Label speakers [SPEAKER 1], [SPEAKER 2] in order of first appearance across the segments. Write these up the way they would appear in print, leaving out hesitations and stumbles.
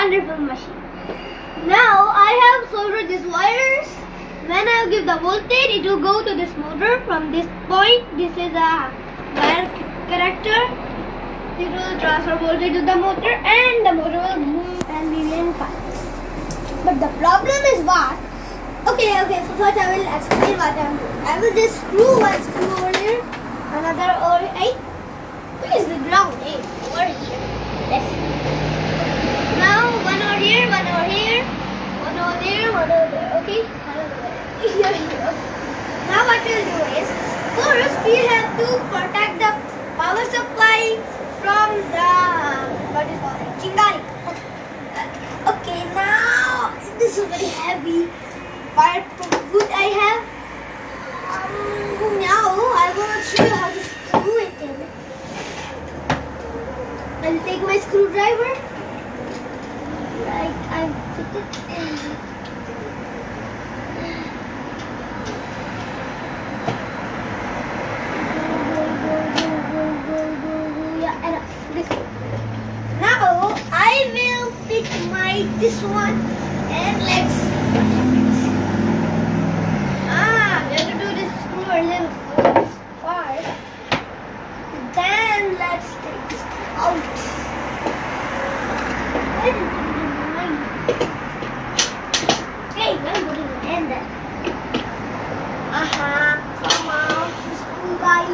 [SPEAKER 1] wonderful machine. Now I have soldered these wires. When I give the voltage, it will go to this motor from this point. This is a wire connector. It will transfer voltage to the motor, and the motor will move and be in fast. But the problem is what? Okay. So first I will explain what I am doing. I will just screw one screw over here, another over here. Where is the ground? Over here. Let's see. Now one over here, one over here, one over there, one over there. Okay. Here. Now what we'll do is, first we have to protect the power supply from the chingari. Okay, now this is very heavy fireproof wood I have. Now I will show you how to screw it in. I'll take my screwdriver. Like I fit it in. Now I will pick this one and let's we have to do this screw a little far. Then let's take this out. Okay, I'm putting it in there. Come on, screw guy.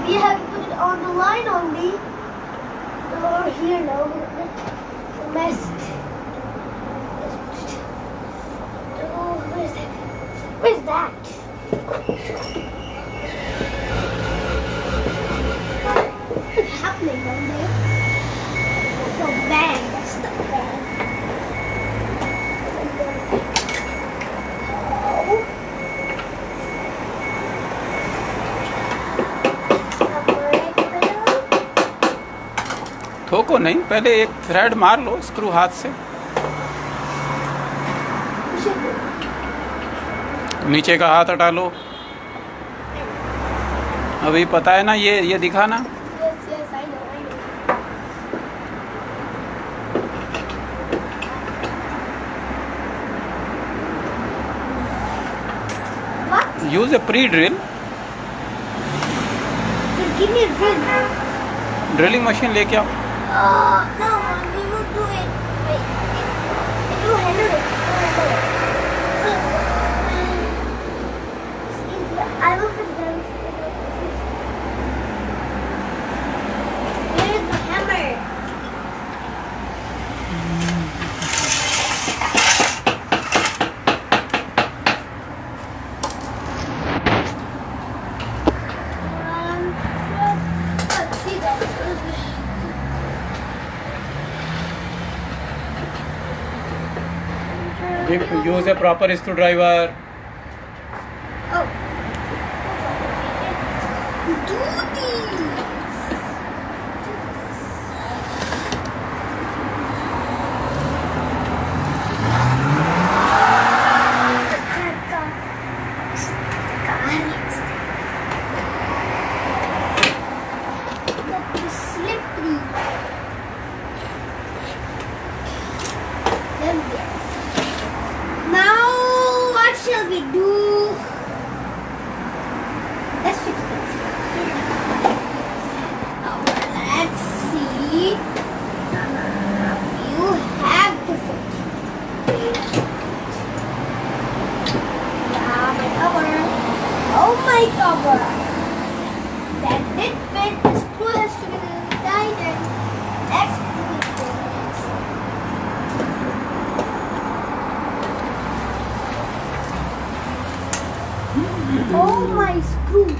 [SPEAKER 1] We have to put it on the line only. Over here now. Messed. Oh, where's that? Where's that? What's happening down there? That's no bag. That's not bag.
[SPEAKER 2] ठोको नहीं, पहले एक thread मार लो screw हाथ से, नीचे का हाथ हटा लो। अभी पता है ना, ये दिखा ना।
[SPEAKER 1] Yes, I know. What?
[SPEAKER 2] Use a pre-drill.
[SPEAKER 1] Give me a drill.
[SPEAKER 2] Drilling machine लेके आओ।
[SPEAKER 1] No, we will do it. Wait, it will handle it. I will put them. Where is the hammer? Let's see that.
[SPEAKER 2] Use a proper screwdriver.
[SPEAKER 1] Oh. Do these. That is slippery. Now what shall we do? Let's fix this. Now let's see. You have to fit. Yeah, my cover. Oh, my cover. That did fit. The screw has to be tighter. Let's do this. Oh, my screw.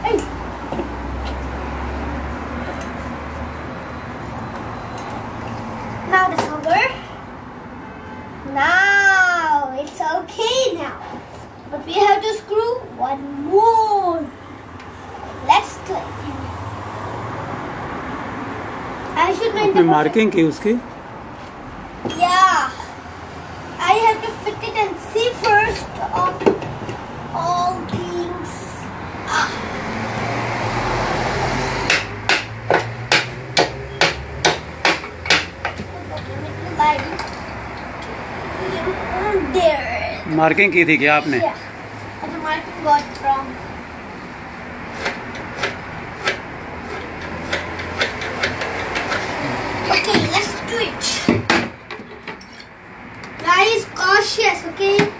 [SPEAKER 1] Hey. Now the cover. Now it's okay now. But we have to screw one more. Let's tighten. I should make the
[SPEAKER 2] marking की उसकी।
[SPEAKER 1] Yeah. I have to fit it and see first of all things. like there.
[SPEAKER 2] Marking की थी क्या आपने?
[SPEAKER 1] Yeah. And the marking got wrong. Okay, let's do it. Guys, cautious, okay?